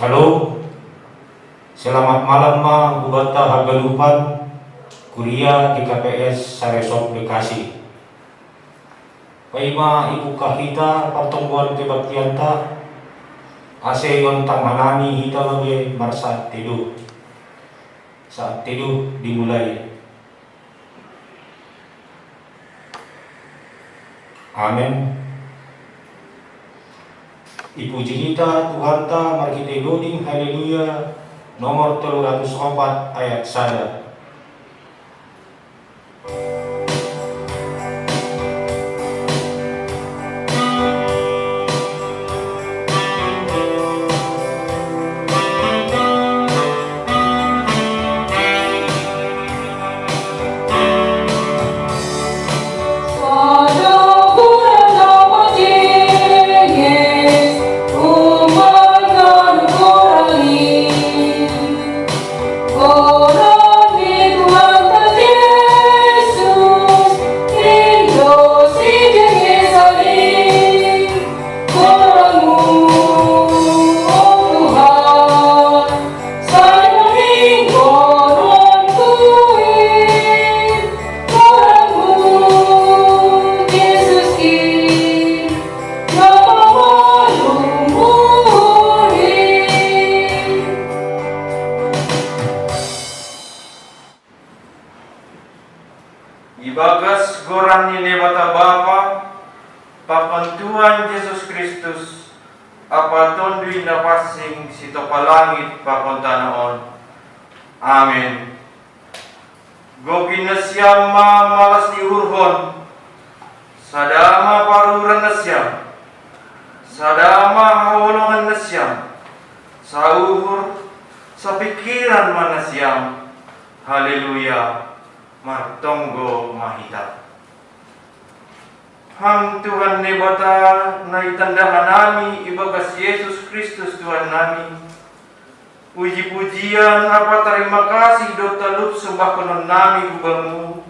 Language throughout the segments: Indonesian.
Halo, selamat malam Ma Bubata Hagalupan, kuliah di KPS Saresop Bekasi. Paima ibu kahita pertemuan kebaktianta, ase yontang hanami hita lagi marsaat teduh. Saat teduh dimulai. Amin. Dipuji kita Tuhan ta, mari kita goding haleluya nomor 304 ayat 1. Ibagas goran ni bata Bapa, Papan Tuhan Yesus Kristus, apa tondui na pasing sito palangit pakontanaon. Amen. Gokin na siyam malas diurhon, sadama paruran na siyam, sadama hawolongan na siyam, sa uhur, sa pikiran man na siyam. Haleluya. Martonggo mahita. Ham Tuhan ni bata na itandahan nami ibagas Yesus Kristus Tuhan nami. Puji-pujian apa terima kasih do talup sembah konon nami hubamu.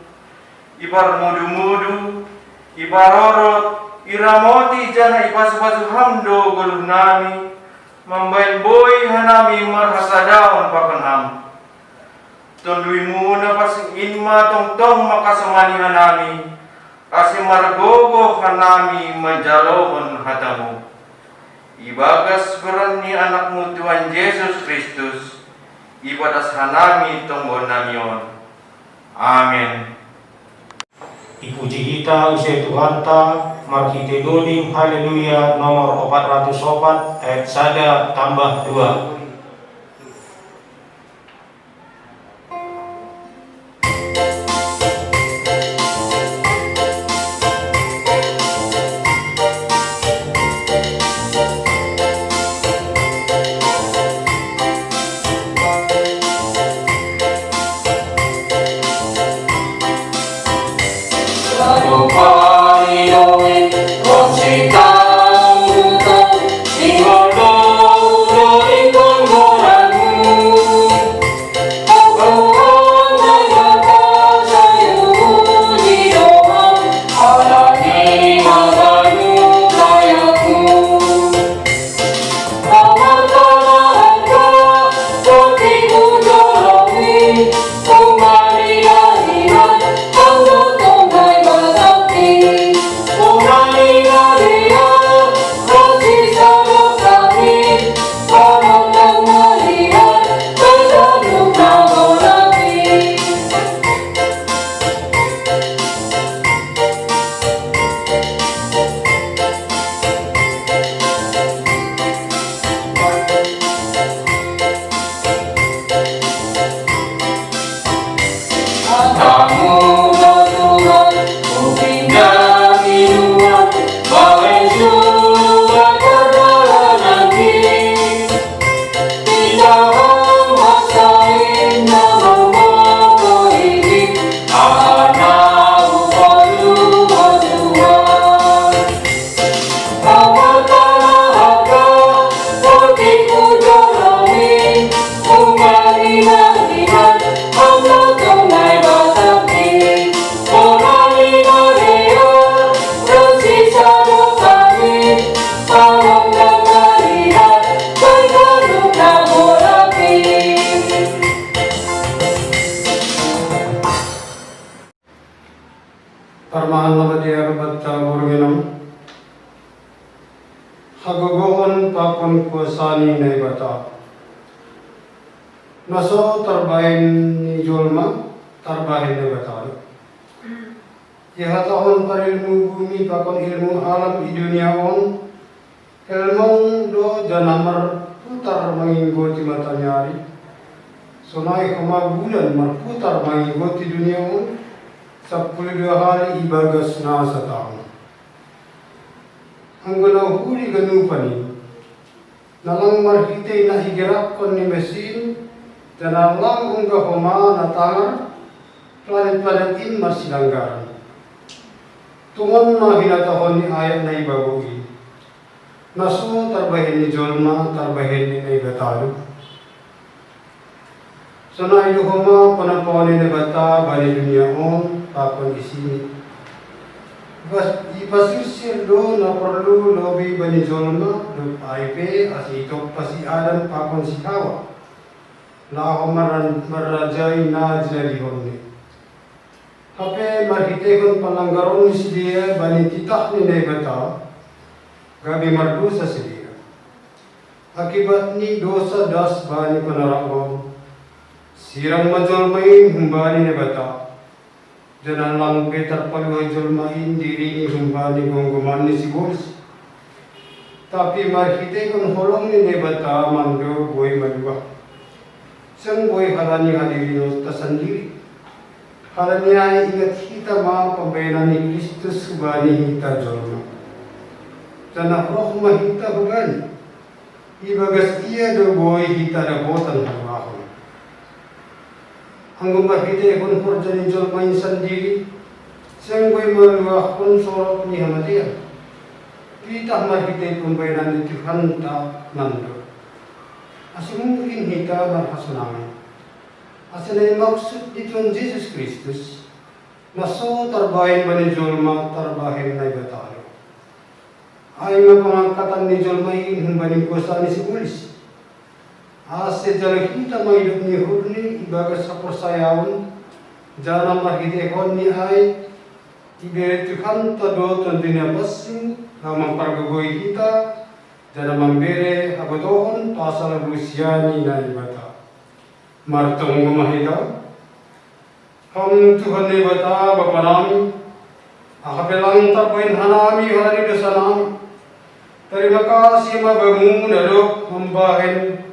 Ibar mudu-mudu, ibarorot, iramoti jana ipasu-pasu hamdo goluh nami. Membain boy hanami marhasadaon pakan ham. Tundui muna pasing inma tong-tong makasamani hanami, kasi margogo hanami menjalohon hatamu. Ibagas goran ni anakmu Tuhan Yesus Kristus, ibadas hanami tonggon namion. Amin. Dipuji kita usai Tuhan ta, mari kita goding haleluya nomor 404 ayat 1 tambah 2. Con hagogoon pakon kuasani na ibata. Naso tarbahin ni Jolma, tarbahin na ibata. Ihataon parilmu bumi pakon ilmu alam di dunia on, ilmong do janamar putar menginggoti matanyari. Sonai kama bulan marputar menginggoti dunia on, 12 hari ibagas na sa taon. Ang ganaw huli ganupani, nalang marhitay na higirapon ni Mesin, danalang ang gahoma na tangar, planet-planetin marsilanggaran. Tungon na hinatahon ni ayat na ibabugi. Naso tarbahin ni Jolma, tarbahin ni Naibatalo. Sana iluhoma panapawani na bata, bani dunia on, pakon isini. Ipasusir do na perlu lobi bani Jolma, do aipe asitok pasi Adam pakon si Hawa. Laho marajay na jinarihon ni. Hape marhitekon pananggaron ni sidia bani titah ni Naibata, gabi mardusa sidia. Akibat ni dosa das bani panarabon, sirang majolmain humbani Naibata. Janan lang Peter paluhay jolmain diri ni humbani gonggoman ni Sibuls. Tapi marhitekon holong ni Naibata mando boy madua. Sang boy halani hadiri tasandiri. Halani ay ingat kita ma pambayanan ni Kristus hubani hita jolma. Jana roh mahita hubani. Ibagas iya do boy hita dabotan hubahon. Hanggang mahita ikon porjani jolma insan diri. Sang boy maluah pun sorok ni hamatiya. Kita mahita pambayanan ni Tuhan ta nando. Asi mungkin hita marhasanangan. Asalnya maksud di Tuhan Yesus Kristus, naso tarbahin bani Jolma, tarbahin na ibatalo. Ay nga pangangkatan ni Jolma hinbaning kuasa ni Sibulis. Ase jalan kita mahidup ni Hurni, ibagas sa persayawan, jalan mahidekon ni ay, iberi Tuhan tado tentunya basing, lamang pargagoy kita, jalan mambere hagotohon, pasal Luciani na ibata. Martong gumahita, ham Tuhan ni bata Bapa nami, akapelang tapuin hanami hari dosa nami. Terima kasih mabamu darok hambahin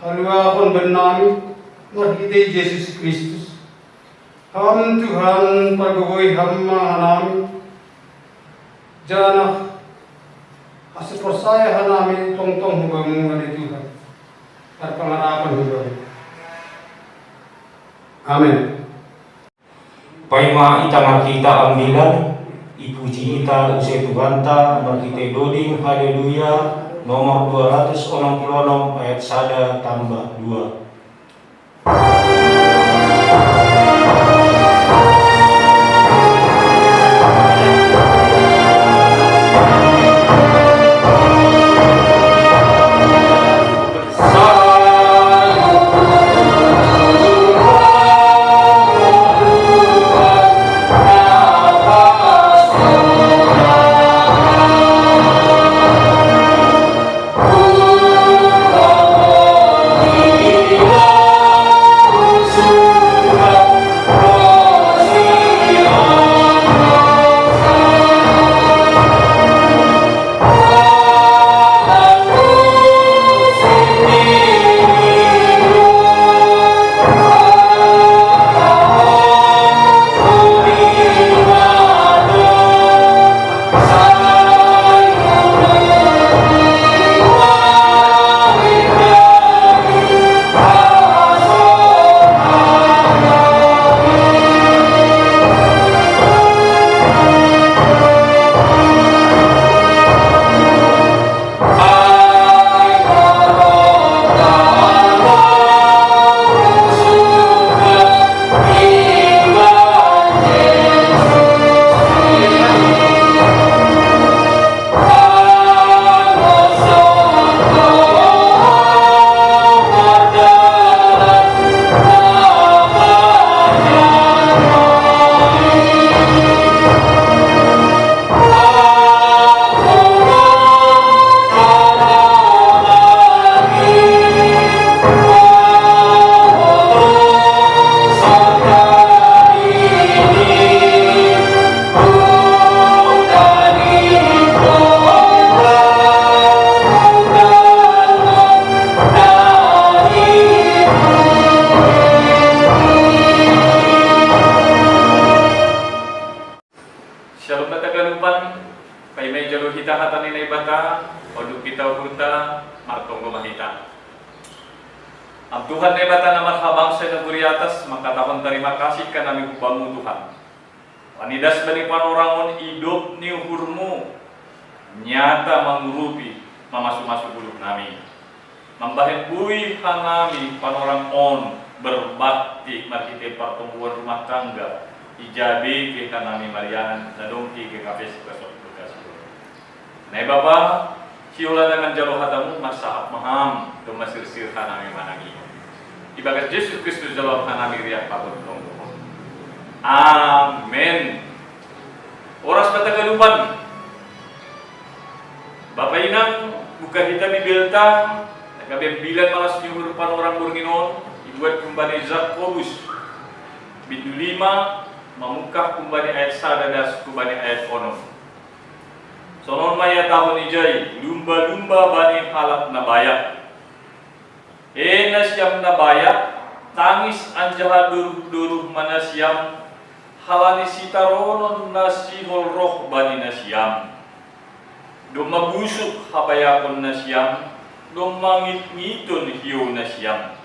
haluahon benami marhitay Yesus Kristus. Ham Tuhan pagawoy hamma hanami, jana asipersaya hanami tong-tong habamu hari Tuhan. Terpengarapan habamu. Amin. Paima ita markita ambilan, ipuji ita usai Tuhan ta, markita doding haleluya, nomor 266 ayat 1 tambah 2. Amin. Kay may jalo hita hata ni bata, oduk kita hurta, martong gumahita. Ang Tuhan na bata naman habang sa naguri atas, makatapon terima kasih ka namin hubamu Tuhan. Panidas ba ni panorangon idop ni hurmu, nyata mengurupi mamasuk-masuk bulu nami. Membahin bui hanami panorang on berbakti markite pertumbuhan rumah tangga. Ijabi ke kanami Marianan nadongki ke kafes kasih. Nay Bapa, siulan dengan jalo hatamu masaap maham do masir-sir hanami manangi. Ibagat Yesus Kristus jawab hanami riak patut tonggo. Amin. Oras patagalupan. Bapak Inang buka kita di belta, nagabing bilan malas nyuhur orang burginon, ibuat kembali Zakobus. Bindu 5, mamukah kembali ayat sadadas kembali ayat konon. Sonon maya tahun ijay, lumba-lumba bani halap na bayak. Nasyam na bayak, tangis anjaha duruh-duruh manasyam, halani sitaronon nasihol roh bani nasyam. Doma busuk habayakon nasyam, doma ngit-ngitun hiyo nasyam.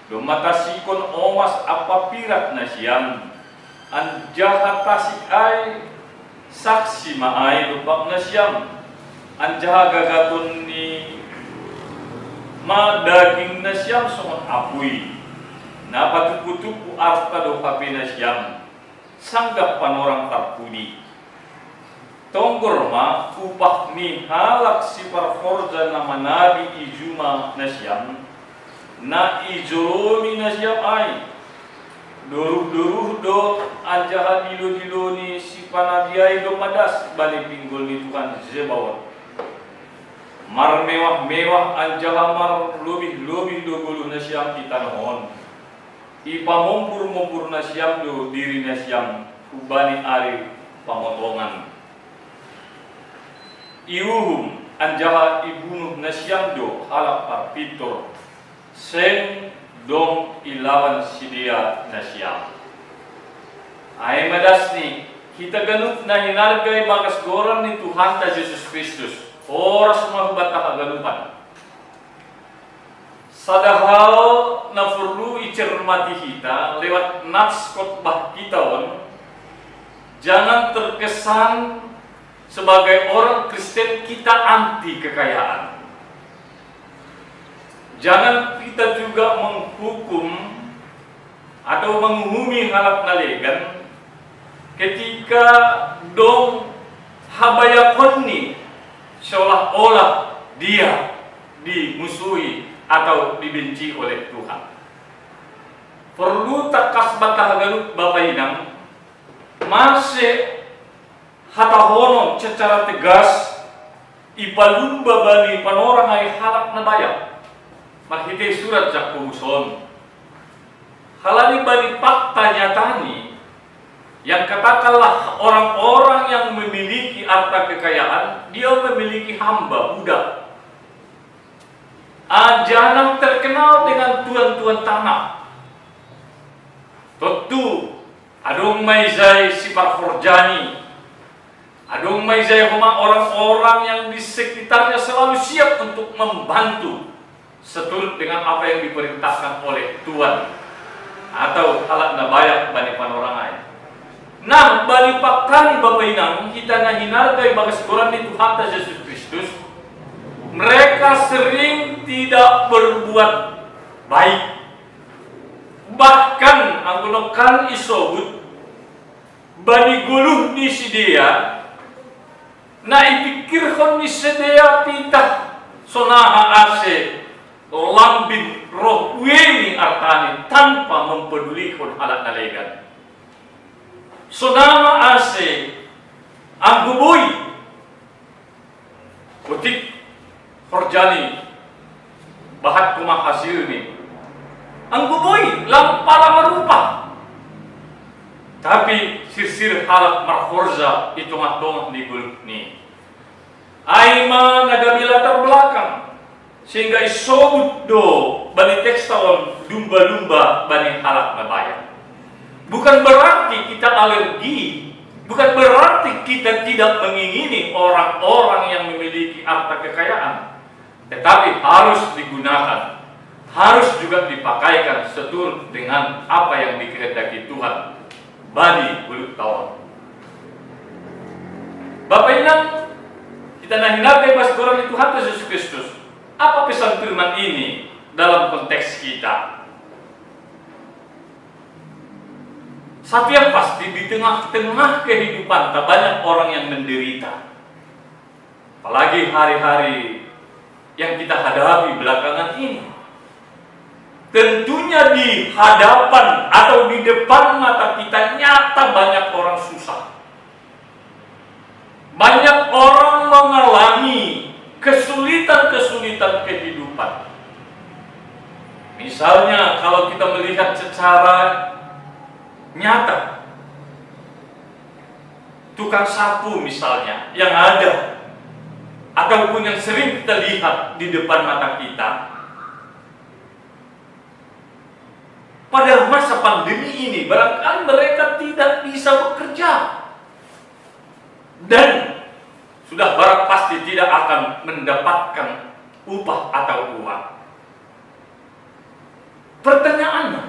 Doma tasikon omas apapirat nasyam, anjaha tasik ay saksi maay lupak nasyam, anjaha gagaton ni madaging nasyam songon apuy, napatukutuku arta do kapi nasyam, sanggap panorang tarpudi. Tonggor ma upah ni halak si parforja nama nabi ijuma nasyam na ijolomi nasyam ay doruh-doruh do anjaha dilo-dilo ni si panabiay do madas bali pinggol ni Tuhan Zebawat mar mewah-mewah anjaha mar lubih-lubih do guluh nasyam kita nohon ipamompur-mompur nasyam do diri nasyam ubani ari pamotongan. Iuhum anjaha ibunuh nasyam do halap parpitor sen dong ilawan sidia nasyam. Ay madas ni kita ganut na hinargay bagas goran ni Tuhan ta Jesus Kristus. Oras mahubata kagalupan. Sadahal na perlu icermati kita lewat nats khotbah kita on. Jangan terkesan sebagai orang Kristen kita anti kekayaan. Jangan kita juga menghukum atau menghumi halak nalegan ketika dong habayakonni seolah-olah dia dimusuhi atau dibenci oleh Tuhan. Perlu takas batah galut Bapak Inang masih hatahono secara tegas ipalumba bani panorang ay halak na bayak. Mahite surat Jakobuson. Halani bani fakta nyatani yang katakanlah orang-orang yang memiliki harta kekayaan, dia memiliki hamba budak. Jangan terkenal dengan tuan-tuan tanah. Tentu adong maizai sifat forjani. Adong may zayhuma orang-orang yang di sekitarnya selalu siap untuk membantu seturut dengan apa yang diperintahkan oleh Tuhan atau halak na bayak bani panorangai. Nah, bani paktani Bapak Inang kita nahinargay bagas Quran ni Tuhan ta Yesus Kristus. Mereka sering tidak berbuat baik. Bahkan ang gunokan isobut bani guluh ni si dia na ipikirkan ni sedea pitah sonaha ase lambin roh weni artani tanpa mempedulikan halak nalegan. Sonaha ase ang guboy kutik forjani bahat kumah hasil ni ang guboy lampala marupa tapi sir halak marhorza itu matong di guluk ni. Aima nagabila terbelakang sehingga isobut do bani tekstawan lumba-lumba bani halak nabaya. Bukan berarti kita alergi, Bukan berarti kita tidak mengingini orang-orang yang memiliki harta kekayaan, tetapi harus digunakan, harus juga dipakaikan seturut dengan apa yang dikehendaki Tuhan bagi belut tahun. Bapak Inang, kita nahinap bebas goreng Tuhan Yesus Kristus. Apa pesan firman ini dalam konteks kita? Satu yang pasti, di tengah-tengah kehidupan tak banyak orang yang menderita. Apalagi hari-hari yang kita hadapi belakangan ini. Tentunya di hadapan atau di depan mata kita nyata banyak orang susah. Banyak orang mengalami kesulitan-kesulitan kehidupan. Misalnya kalau kita melihat secara nyata, tukang sapu misalnya yang ada ataupun yang sering kita lihat di depan mata kita, pada masa pandemi ini barangkali mereka tidak bisa bekerja dan sudah barang pasti tidak akan mendapatkan upah atau uang. Pertanyaannya,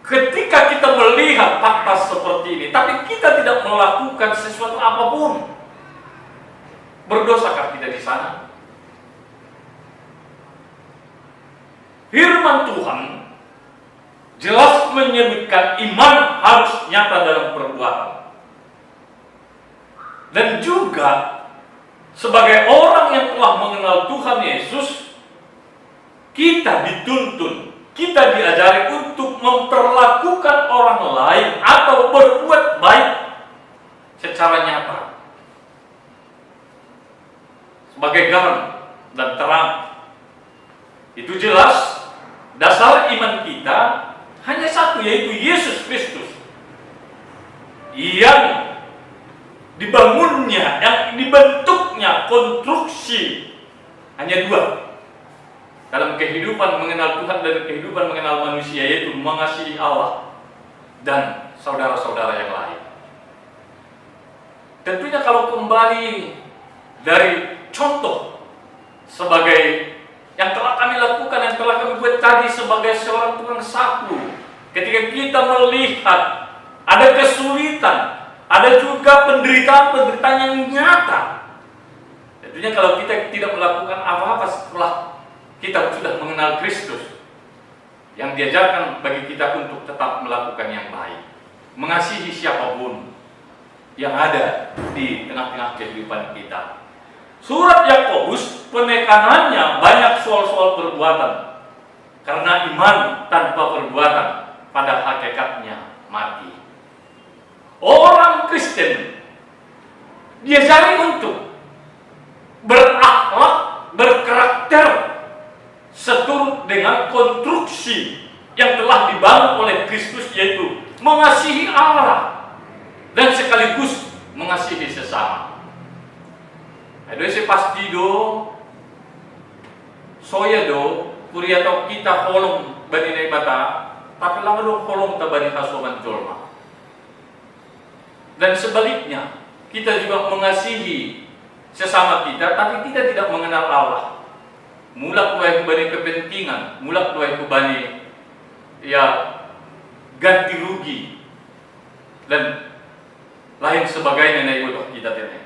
ketika kita melihat fakta seperti ini, tapi kita tidak melakukan sesuatu apapun, berdosakah kita di sana? Firman Tuhan jelas menyebutkan iman harus nyata dalam perbuatan. Dan juga sebagai orang yang telah mengenal Tuhan Yesus, kita dituntun, kita diajari untuk memperlakukan orang lain atau berbuat baik secara nyata sebagai garam dan terang. Itu jelas dasar iman kita hanya satu, yaitu Yesus Kristus yang dibangunnya, yang dibentuknya konstruksi hanya dua dalam kehidupan mengenal Tuhan dan kehidupan mengenal manusia, yaitu mengasihi Allah dan saudara-saudara yang lain. Tentunya kalau kembali dari contoh sebagai yang telah kami lakukan, yang telah kami buat tadi sebagai seorang tukang sapu, ketika kita melihat ada kesulitan, ada juga penderitaan-penderitaan yang nyata, tentunya kalau kita tidak melakukan apa-apa setelah kita sudah mengenal Kristus, yang diajarkan bagi kita untuk tetap melakukan yang baik, mengasihi siapapun yang ada di tengah-tengah kehidupan kita. Surat Yakobus penekanannya banyak soal-soal perbuatan, karena iman tanpa perbuatan pada hakikatnya mati. Orang Kristen diajari untuk berakhlak, berkarakter seturut dengan konstruksi yang telah dibangun oleh Kristus, yaitu mengasihi Allah dan sekaligus mengasihi sesama. Aduh si pasti do soya do kuria atau kita holong bani nai bata, tapi lama do holong ta bani hasuman jolma. Dan sebaliknya, kita juga mengasihi sesama kita, tapi kita tidak mengenal Allah. Mulak tuai kubani kepentingan, mulak tuai kubani ya ganti rugi dan lain sebagainya na ibu kita tene.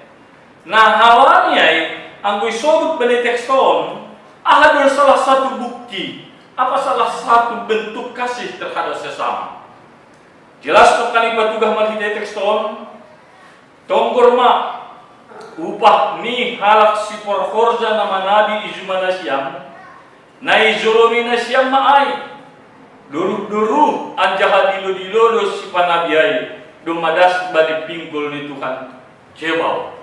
Nah awalnya angkui sobut bani tekston ada salah satu bukti, apa salah satu bentuk kasih terhadap sesama. Jelas kali batugah malhidai tekston tonggorma upah ni halak si porforza nama nabi izumana siam na izolomina siam maai duruh-duruh anjaha dilo-dilo si panabiai domadas bani pinggul ni Tuhan Jebau.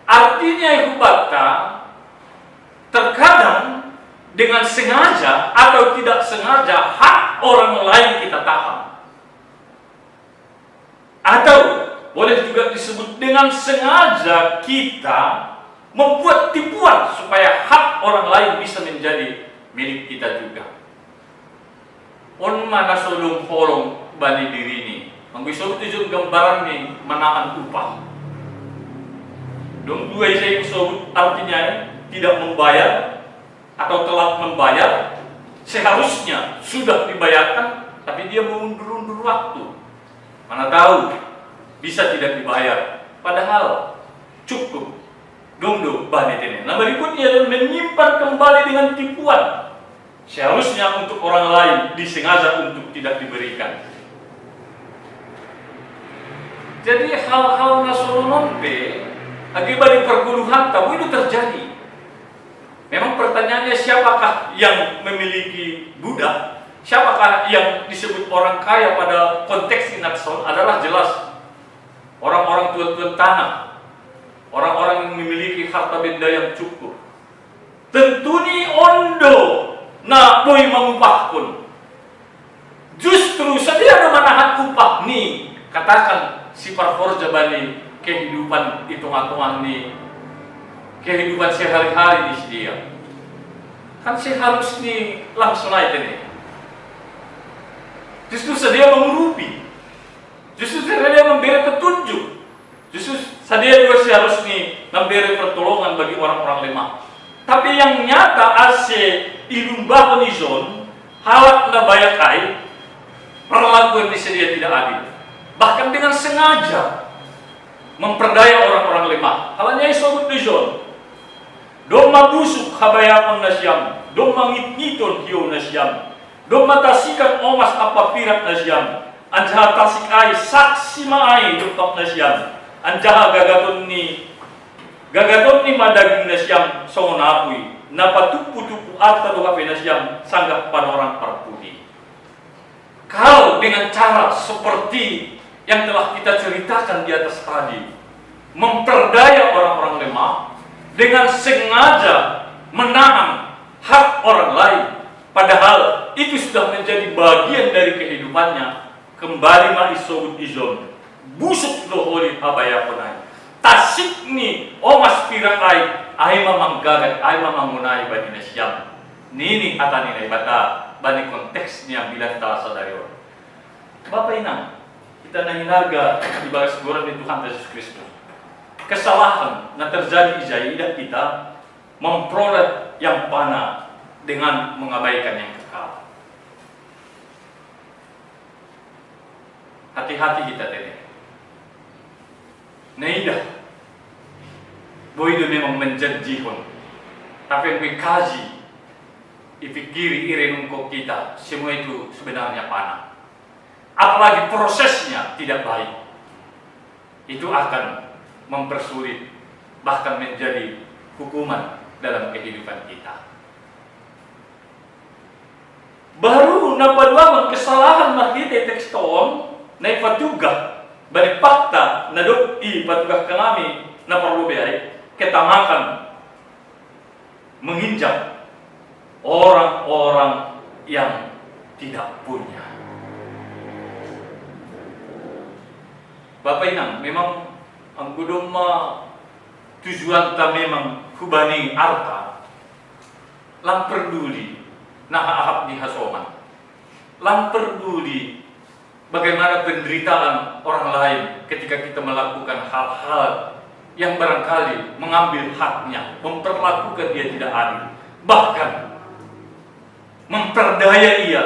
Artinya ibu bata terkadang dengan sengaja atau tidak sengaja hak orang lain kita tahan, atau boleh juga disebut dengan sengaja kita membuat tipuan supaya hak orang lain bisa menjadi milik kita juga. On mana solong holong bani diri ini Mangguisog itu gambaran nih menahan upah. Dong dua saya sebut artinya tidak membayar atau telat membayar, seharusnya sudah dibayarkan, tapi dia mengundur-undur waktu. Mana tahu bisa tidak dibayar, padahal cukup. Dongdo banet ini. Nah berikutnya menyimpan kembali dengan tipuan. Seharusnya untuk orang lain disengaja untuk tidak diberikan. Jadi hal-hal nasional akibat perguluhan tahu itu terjadi. Memang pertanyaannya siapakah yang memiliki budak? Siapakah yang disebut orang kaya pada konteks nasional? Adalah jelas orang-orang tuan-tuan tanah, orang-orang yang memiliki harta benda yang cukup. Tentu ni ondo na boy mengupah pun. Justru sedia ada manahan upah ni, katakan si parforja bani kehidupan hitung-hitungan ni, kehidupan sehari-hari di dia. Kan seharusnya langsung aja nih. Justru sedia mengurupi, justru sedia memberi petunjuk, justru sedia juga seharusnya memberi pertolongan bagi orang-orang lemah. Tapi yang nyata ase ilumba penizon halak na bayakai perlakuan di sedia tidak adil, bahkan dengan sengaja memperdaya orang-orang lemah. Halanya isobut nizon dong mabusuk habayakon nasyam, dong mangit-ngiton hiyo nasyam, dong matasikan omas apa pirat nasyam, anjaha tasikai saksi maai doktok nasyam, anjaha gagaton ni madaging nasyam songonapui, napatupu-tupu arta doha nasyam sanggap panorang parpudi. Kalau dengan cara seperti yang telah kita ceritakan di atas tadi, memperdaya orang-orang lemah, dengan sengaja menahan hak orang lain, padahal itu sudah menjadi bagian dari kehidupannya, kembali maisobut izon, busuk loholi habayakonai, tasik ni omas pirakai, aima manggagat, aima mangunai bagi nasyam. Nini atani nai bata, bani konteksnya bila kita sadari. Bapak Inang, kita nahinaga di bagas guran di Tuhan Yesus Kristus. Kesalahan yang terjadi ijaidah kita memperoleh yang fana dengan mengabaikan yang kekal. Hati-hati kita tadi. Naidah, boy itu memang menjanjikan, tapi yang kaji, dipikiri irenungkok kita, semua itu sebenarnya fana. Apalagi prosesnya tidak baik, itu akan mempersulit, bahkan menjadi hukuman dalam kehidupan kita. Baru napaduaman kesalahan mahite tekston na ipatugah balik fakta na doi patugah kami na parlubay ketamakan menginjak orang-orang yang tidak punya. Bapak Inang, memang ang gudong tujuan ta memang hubani arta lang peduli nahaahap di hasoman, lang peduli bagaimana penderitaan orang lain ketika kita melakukan hal-hal yang barangkali mengambil haknya, memperlakukan dia tidak adil, bahkan memperdaya ia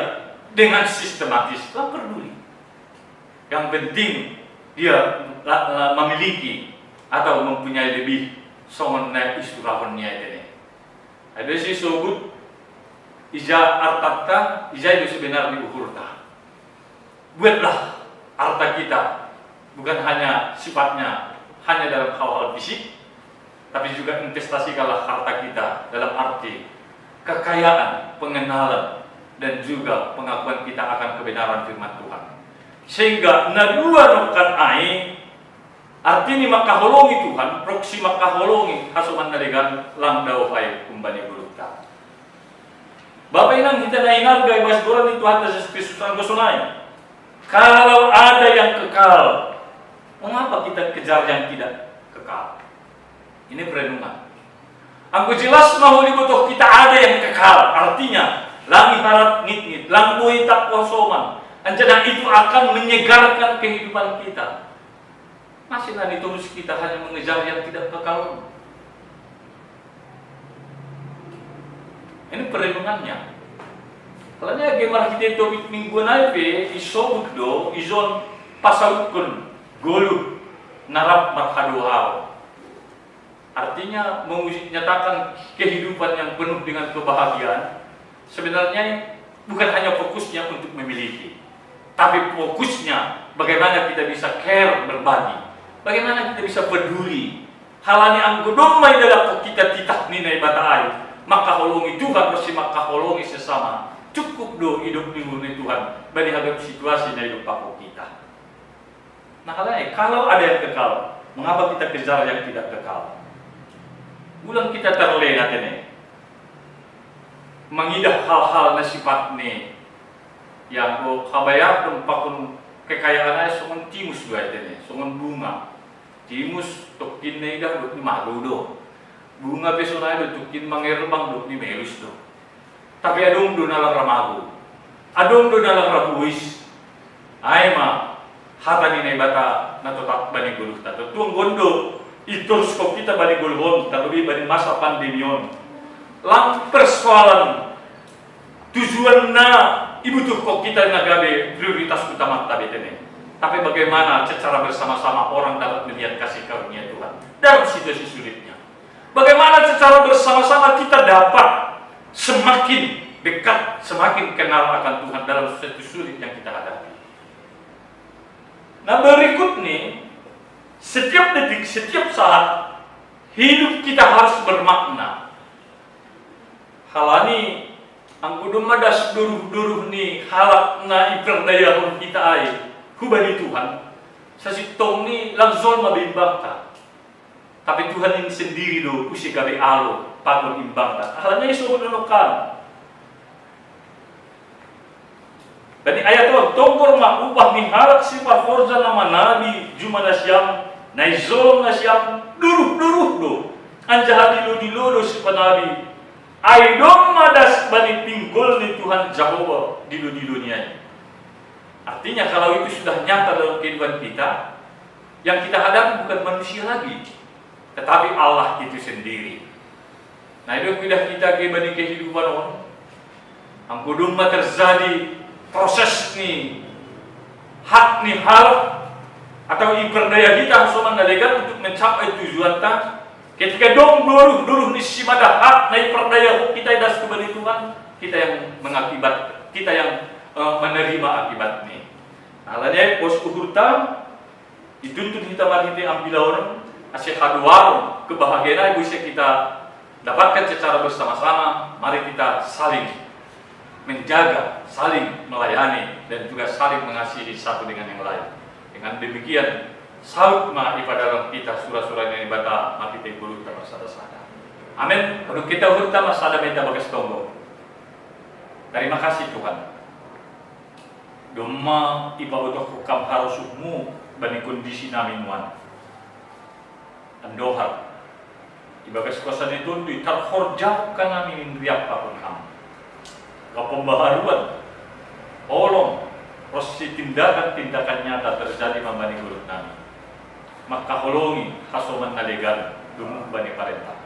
dengan sistematis. Lang peduli, yang penting dia memiliki atau mempunyai lebih songon na istirahatnya ini. Ada si sobut ija artatta, ija itu sebenarnya ukurta. Buatlah harta kita bukan hanya sifatnya hanya dalam hal-hal fisik, tapi juga investasikanlah harta kita dalam arti kekayaan, pengenalan, dan juga pengakuan kita akan kebenaran firman Tuhan. Sehingga nadua nukan ai artinya makaholongi Tuhan, proksi makaholongi hasuman naligan lang daw ay kumbani bulukta. Bapak Inang, kita nainarga ibas goran itu Tuhan Yesus Kristus ang gusunay. Kalau ada yang kekal, mengapa kita kejar yang tidak kekal? Ini perenungan. Aku jelas mau dibutuh kita ada yang kekal, artinya langi harap ngit-ngit, lang buhay takwa soman, Anjana itu akan menyegarkan kehidupan kita. Masih nanti terus kita hanya mengejar yang tidak kekal. Ini perenungannya. Kalau gemar kita itu minggu nanti isobut do izon pasaukun golu narap marhaduhau. Artinya menyatakan kehidupan yang penuh dengan kebahagiaan. Sebenarnya bukan hanya fokusnya untuk memiliki, tapi fokusnya bagaimana kita bisa care, berbagi, bagaimana kita bisa peduli. Halani anggo domai dalam kita titah nilai batai, maka holongi Tuhan bersih, maka holongi sesama. Cukup do hidup minggu Tuhan bagi hadapi situasinya hidup pakok kita. Nah kalau ada yang kekal, mengapa kita kejar yang tidak kekal? Bulan kita terlena ini, mengidah hal-hal nasifat nih, yang kabaya pun pakun kekayaannya songon timus dua ini, songon bunga, timus tokin nih dah duk ni malu do, bunga besonai do tokin mangerbang duk ni melus do, tapi adong do nalang ramagu, adong do nalang rabuis, ay ma, hata ni bata natotak bani guluh tato, tuang gondo. Itu skop kita bani gulhon, tapi bani masa pandemion. Lang persoalan tujuan na ibu tuh kok kita nagabe prioritas utama tadi ini. Tapi bagaimana secara bersama-sama orang dapat melihat kasih karunia Tuhan dalam situasi sulitnya. Bagaimana secara bersama-sama kita dapat semakin dekat, semakin kenal akan Tuhan dalam situasi sulit yang kita hadapi. Nah berikut nih. Setiap detik, setiap saat hidup kita harus bermakna. Halani angkudu madas duruh-duruh ni halakna iperdayahun kita ay hubani Tuhan. Sasitong ni langzol mabimbangta. Tapi Tuhan ini sendiri do usi gabi alo pagun imbangta. Halanya isu menolokan. Dan ayat itu tongkor ma upah ni halak sifat forza nama nabi jumana siang naizolong na siyang duruh-duruh do anjahati lo dilodo si panabi ay dong madas bani pinggol ni Tuhan Jehovah di dunia. Artinya kalau itu sudah nyata dalam kehidupan kita, yang kita hadapi bukan manusia lagi, tetapi Allah itu sendiri. Nah itu pindah kita ke bani kehidupan orang ang kudung terjadi proses ni hak ni hal atau iberdaya kita soman nalegan untuk mencapai tujuan ta. Ketika dong duruh ni simada hak na iberdaya kita das kembali Tuhan, kita yang mengakibat, kita yang menerima akibat ni. Alanya pos uhurta dituntut kita mati ambil orang asyik haduar kebahagiaan bisa kita dapatkan secara bersama-sama. Mari kita saling menjaga, saling melayani dan juga saling mengasihi satu dengan yang lain. Dengan demikian, saut ma ibadah kita surah-surah yang dibaca mati tegulu kita bersada-sada. Amin. Kalau kita hurta masada minta bagas tonggo. Terima kasih Tuhan. Doma ibadah hukam harusmu bani kondisi namin wan. Andohar. Ibagas kuasa itu ditarhorjak kana min riap apun ham. Kepembaharuan. Tolong proses tindakan-tindakan nyata terjadi membani guru nami. Maka holongi hasoman nalegan dumuh bani parentah.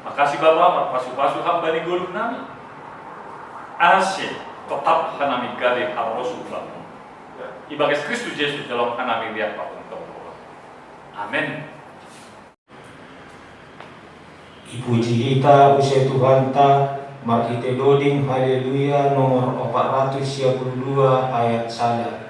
Makasih Bapak, pasu-pasu hambani guru nami. Asih tetap hanami gade harosu bapak. Ibagas Kristus Yesus dalam hanami riak papun tonggo. Amin. Ipuji kita usai Tuhan ta. Mari kita doding haleluya nomor 422 ayat 1.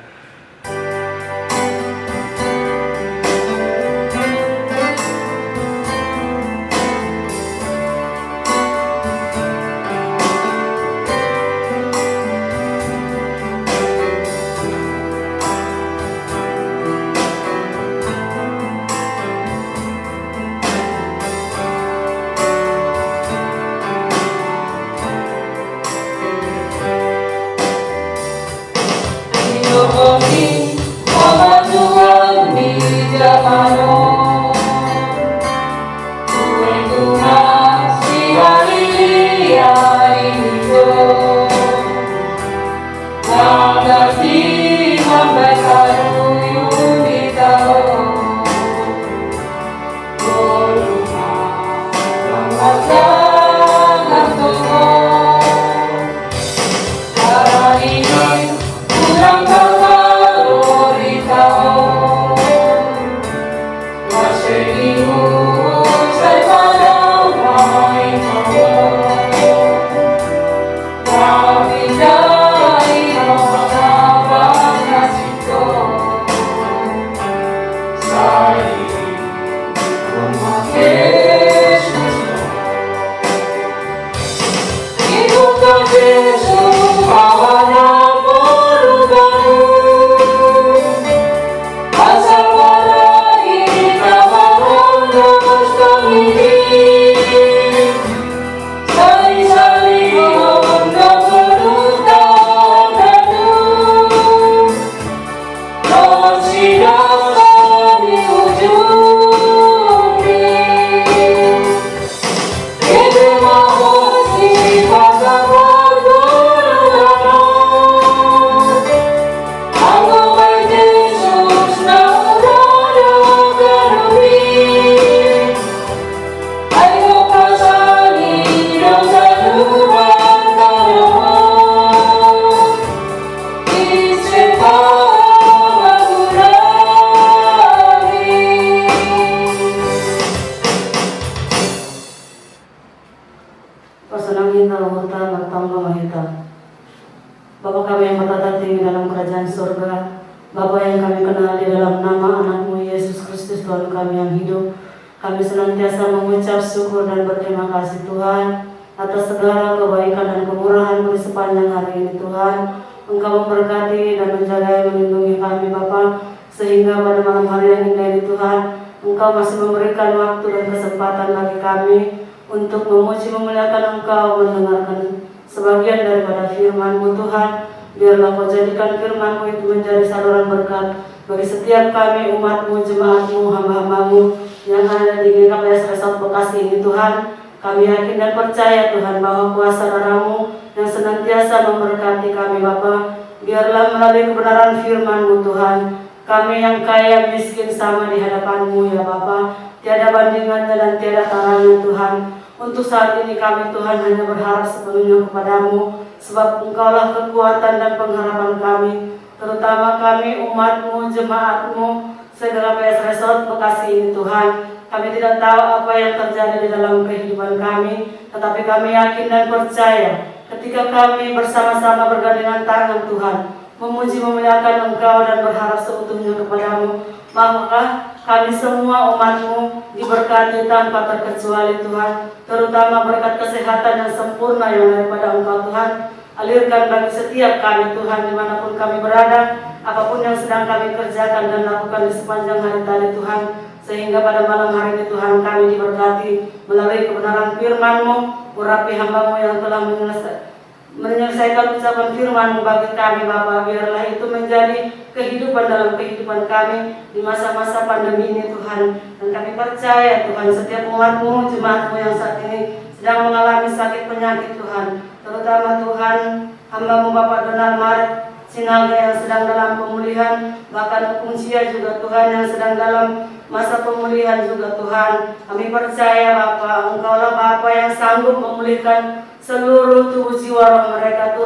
pasanangin na hurta bertambah mahita. Bapa kami yang bertata tinggi dalam kerajaan surga, Bapa yang kami kenal di dalam nama anakmu Yesus Kristus Tuhan kami yang hidup, kami senantiasa mengucap syukur dan berterima kasih Tuhan atas segala kebaikan dan kemurahan-Mu di sepanjang hari ini Tuhan. Engkau memberkati dan menjaga melindungi kami Bapa, sehingga pada malam hari yang indah ini Tuhan, Engkau masih memberikan waktu dan kesempatan bagi kami untuk memuji memuliakan Engkau, mendengarkan sebagian daripada firman-Mu Tuhan. Biarlah Kau jadikan firman-Mu itu menjadi saluran berkat bagi setiap kami, umat-Mu, jemaat-Mu, hamba-hamba-Mu yang ada di GKPS Resort Bekasi ini Tuhan. Kami yakin dan percaya Tuhan bahwa kuasa darah-Mu yang senantiasa memberkati kami Bapa. Biarlah melalui kebenaran firman-Mu Tuhan, kami yang kaya miskin sama di hadapan-Mu ya Bapa. Tiada bandingannya dan tiada taranya Tuhan. Untuk saat ini kami Tuhan hanya berharap sepenuhnya kepada-Mu, sebab Engkaulah kekuatan dan pengharapan kami, terutama kami umat-Mu, jemaat-Mu, segala PS Resort Bekasi ini Tuhan. Kami tidak tahu apa yang terjadi di dalam kehidupan kami, tetapi kami yakin dan percaya ketika kami bersama-sama bergandengan tangan Tuhan, memuji memuliakan Engkau dan berharap seutuhnya kepada-Mu, maka kami semua umat-Mu diberkati tanpa terkecuali Tuhan, terutama berkat kesehatan yang sempurna yang daripada Engkau Tuhan. Alirkan bagi setiap kami Tuhan dimanapun kami berada, apapun yang sedang kami kerjakan dan lakukan di sepanjang hari tadi Tuhan, sehingga pada malam hari ini Tuhan kami diberkati melalui kebenaran firman-Mu. Urapi hamba-Mu yang telah menyelesaikan ucapan firman-Mu bagi kami Bapa. Biarlah itu menjadi kehidupan dalam kehidupan kami di masa-masa pandemi ini Tuhan. Dan kami percaya Tuhan setiap umat-Mu, jemaat-Mu yang saat ini sedang mengalami sakit penyakit Tuhan, terutama Tuhan hamba-Mu Bapak Donald Maret Sinaga yang sedang dalam pemulihan, bahkan Uncia juga Tuhan yang sedang dalam masa pemulihan juga Tuhan. Kami percaya Bapa, Engkaulah Bapa yang sanggup memulihkan seluruh tubuh jiwa roh mereka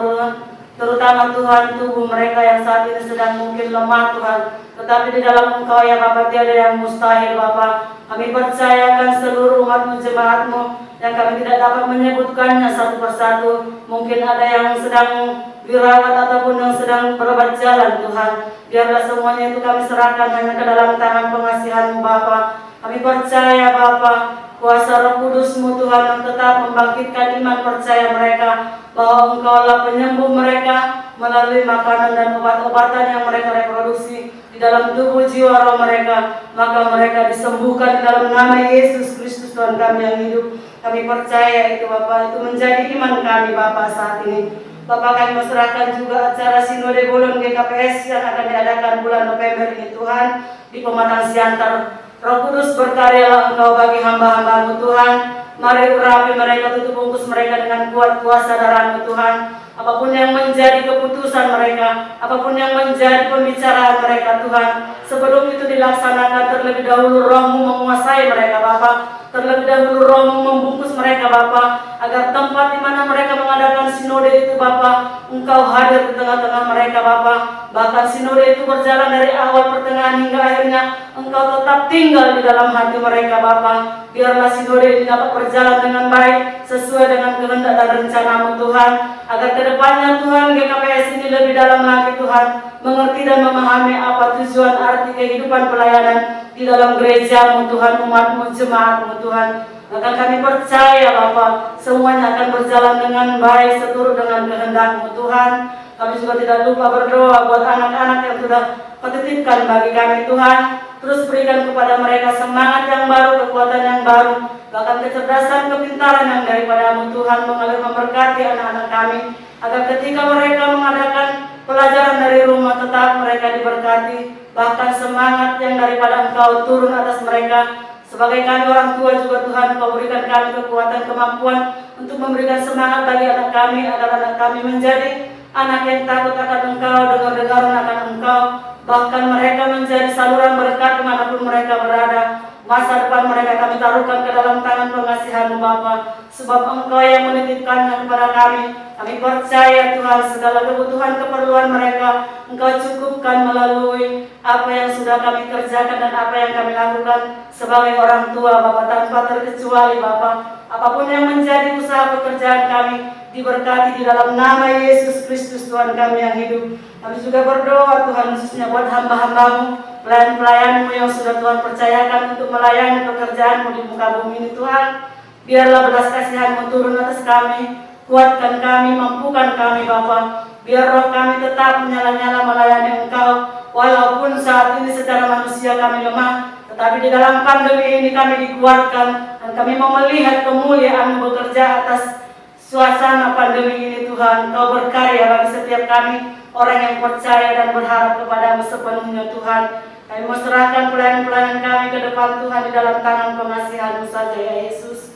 terutama Tuhan tubuh mereka yang saat ini sedang mungkin lemah Tuhan, tetapi di dalam Engkau ya Bapa tiada yang mustahil Bapa. Kami percayakan seluruh umat-Mu, jemaat-Mu yang kami tidak dapat menyebutkannya satu persatu. Mungkin ada yang sedang dirawat ataupun yang sedang berobat jalan Tuhan. Biarlah semuanya itu kami serahkan hanya ke dalam tangan pengasihan-Mu Bapa. Kami percaya Bapa, kuasa Roh Kudus-Mu Tuhan yang tetap membangkitkan iman percaya mereka bahwa Engkaulah penyembuh mereka melalui makanan dan obat-obatan yang mereka reproduksi di dalam tubuh jiwa roh mereka, maka mereka disembuhkan di dalam nama Yesus Kristus Tuhan kami yang hidup. Kami percaya itu Bapa, itu menjadi iman kami Bapa saat ini. Bapa, kami serahkan juga acara Sinode Bolon GKPS yang akan diadakan bulan November ini Tuhan di Pematang Siantar. Roh Kudus berkaryalah Engkau bagi hamba-hamba-Mu Tuhan. Mari urapi mereka, tutup bungkus mereka dengan kuat kuasa darah-Mu Tuhan. Apapun yang menjadi keputusan mereka, apapun yang menjadi pembicaraan mereka Tuhan, sebelum itu dilaksanakan terlebih dahulu Roh-Mu menguasai mereka Bapa. Terlebih dahulu Roh-Mu membungkus mereka Bapa, agar tempat di mana mereka mengadakan sinode itu Bapa, Engkau hadir di tengah-tengah mereka Bapa. Bahkan sinode itu berjalan dari awal pertengahan hingga akhirnya Engkau tetap tinggal di dalam hati mereka Bapa. Biarlah sinode ini dapat berjalan dengan baik sesuai dengan kehendak dan rencana-Mu Tuhan, agar kedepannya Tuhan GKPS ini lebih dalam lagi Tuhan, mengerti dan memahami apa tujuan arti kehidupan pelayanan di dalam gereja-Mu Tuhan, umat-Mu, jemaat-Mu Tuhan. Maka kami percaya Bapa, semuanya akan berjalan dengan baik seturut dengan kehendak-Mu Tuhan. Kami juga tidak lupa berdoa buat anak-anak yang sudah Kau titipkan bagi kami Tuhan. Terus berikan kepada mereka semangat yang baru, kekuatan yang baru, bahkan kecerdasan, kepintaran yang daripada-Mu Tuhan, mengalir memberkati anak-anak kami, agar ketika mereka mengadakan pelajaran dari rumah tetap mereka diberkati, bahkan semangat yang daripada Engkau turun atas mereka. Sebagai kami orang tua juga Tuhan, Kau berikan kami kekuatan, kemampuan untuk memberikan semangat bagi anak kami, agar anak kami menjadi anak yang takut akan Engkau, dengar-dengar akan Engkau, bahkan mereka menjadi saluran berkat dimanapun mereka berada. Masa depan mereka kami taruhkan ke dalam tangan pengasihan-Mu Bapa, sebab Engkau yang menitipkannya kepada kami, Kami percaya Tuhan segala kebutuhan keperluan mereka Engkau cukupkan melalui apa yang sudah kami kerjakan dan apa yang kami lakukan sebagai orang tua Bapa, tanpa terkecuali Bapa. Apapun yang menjadi usaha pekerjaan kami diberkati di dalam nama Yesus Kristus Tuhan kami yang hidup. Kami juga berdoa Tuhan khususnya buat hamba-hambamu, pelayan-pelayanmu yang sudah Tuhan percayakan untuk melayani pekerjaanmu di muka bumi ini Tuhan. Biarlah belas kasihan-Mu turun atas kami, kuatkan kami, mampukan kami Bapa. Biar roh kami tetap menyala-nyala melayani Engkau, walaupun saat ini secara manusia kami lemah, tetapi di dalam pandemi ini kami dikuatkan, dan kami mau melihat kemuliaan-Mu bekerja atas suasana pandemi ini Tuhan. Engkau berkarya bagi setiap kami, orang yang percaya dan berharap kepada-Mu sepenuhnya Tuhan. Kami mau serahkan pelayan-pelayan kami ke depan Tuhan di dalam tangan pengasihan-Mu saja ya Yesus.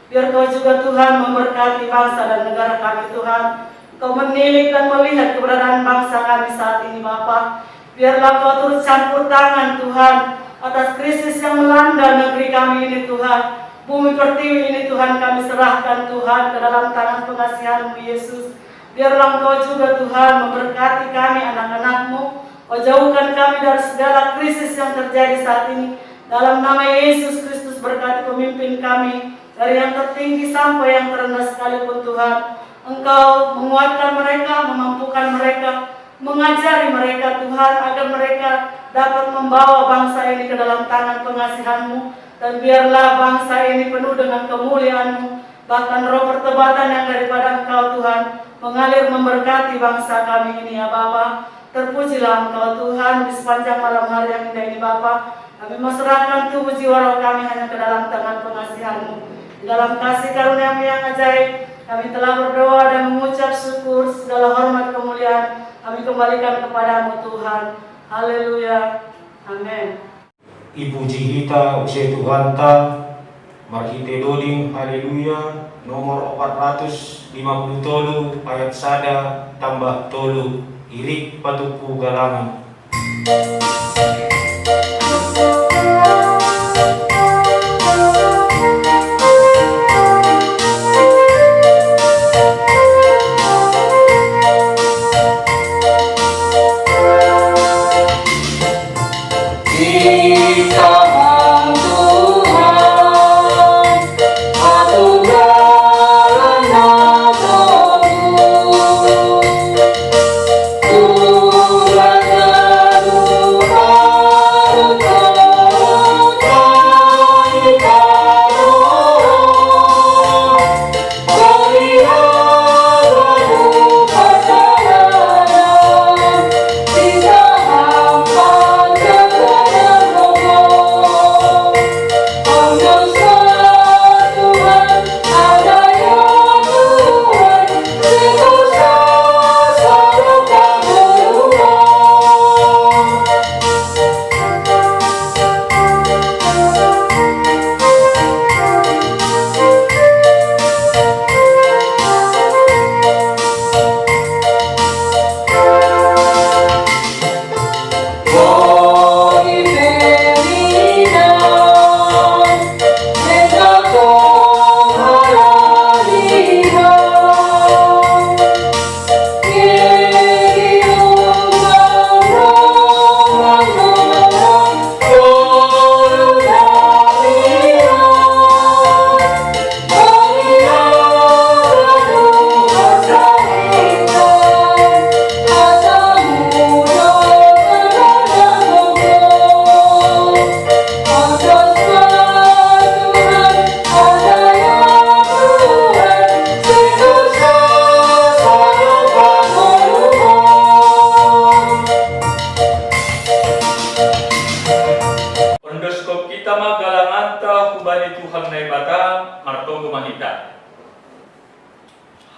Biar Kau juga Tuhan memberkati bangsa dan negara kami Tuhan. Kau menilik dan melihat keberadaan bangsa kami saat ini Bapa. Biarlah Kau turut campur tangan Tuhan atas krisis yang melanda negeri kami ini Tuhan. Bumi pertiwi ini Tuhan kami serahkan Tuhan ke dalam tangan pengasihan-Mu Yesus. Biarlah Engkau juga Tuhan memberkati kami anak-anak-Mu. Kau jauhkan kami dari segala krisis yang terjadi saat ini. Dalam nama Yesus Kristus berkati pemimpin kami. Dari yang tertinggi sampai yang terendah sekalipun Tuhan. Engkau menguatkan mereka, memampukan mereka, mengajari mereka Tuhan, agar mereka dapat membawa bangsa ini ke dalam tangan pengasihan-Mu. Dan biarlah bangsa ini penuh dengan kemuliaan-Mu. Bahkan roh pertobatan yang daripada Engkau Tuhan mengalir memberkati bangsa kami ini ya Bapa. Terpujilah Engkau Tuhan di sepanjang malam hari yang indah ini Bapa. Kami menyerahkan tubuh jiwa roh kami hanya ke dalam tangan pengasihan-Mu. Di dalam kasih karunia-Mu yang ajaib, kami telah berdoa dan mengucap syukur. Segala hormat kemuliaan kami kembalikan kepada-Mu Tuhan. Haleluya. Amin. Ibu Jihita usai Tuhan ta Marhite Doding haleluya nomor 450 ayat sada tambah tolu irik patupu galangan.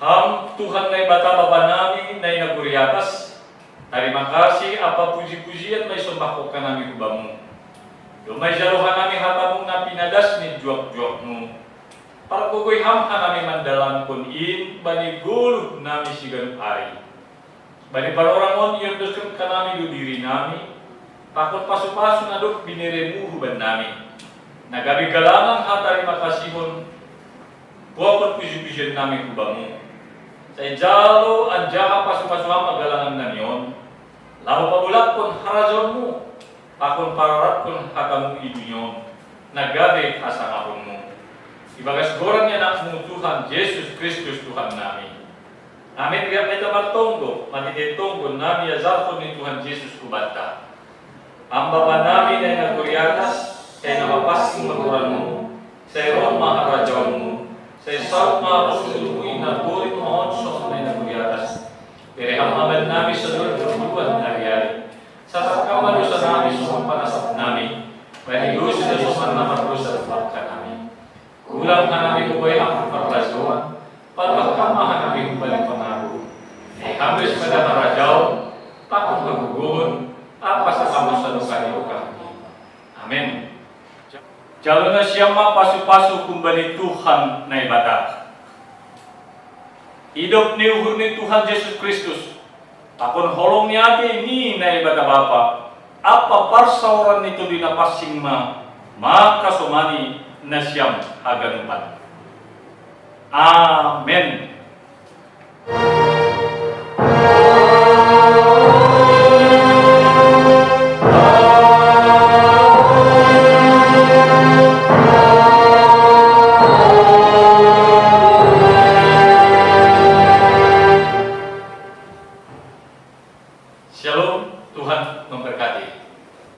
Ham Tuhan nai bata bapa nami nai naguri atas. Terima kasih apa puji-pujian nai sembahkokan nami hubamu. Domai jaluhan nami hatamu na pinadas ni juak-juakmu. Para kugoy ham nami mandalan pun in bani guluh nami sigan ari. Bani para orang on yang dosken kanami du diri nami. Takut pasu-pasu naduk biniremu huban nami. Nagabi galangan ha terima kasihun. Buapun puji-pujian nami hubamu. Sa jalo anja pasu-pasuang magalangan na niyon. Laho pabulak kun harajon mo. Pakon pararat kun hatamu idunyon. Nagabe asangapon mo. Ibagas goran niya na mo Tuhan Yesus Kristus Tuhan namin. Amin tiga kita martonggo, matitonggo namin yazarto ni Tuhan Yesus kubanta. Ang Bapa namin ay nagkuryatas, ay napapasing maguran mo, sa iron maharajaw mo, sa isang makasusukuin na bulit mo onso ay nagkuryatas. Pirehang amal namin sa luluan na riyari. Sa sakamalu sa namin sa panasap namin, panilus na suman na marusat ka namin. Kulang na namin kuway ang parlasyon, pagkakamahan namin balik pangako. Ay habis pada marajaw, takong maguguhon, apa sa kamu sa luka kami. Amen. Jalo na siya mapasu-pasu kumbali Tuhan na ibata. Hidup ni uhur ni Tuhan Yesus Kristus. Takon holong ni ati ni na ibata Bapa. Apa parsauran nito di napasing maka sumani na siyam haganupan. Amen.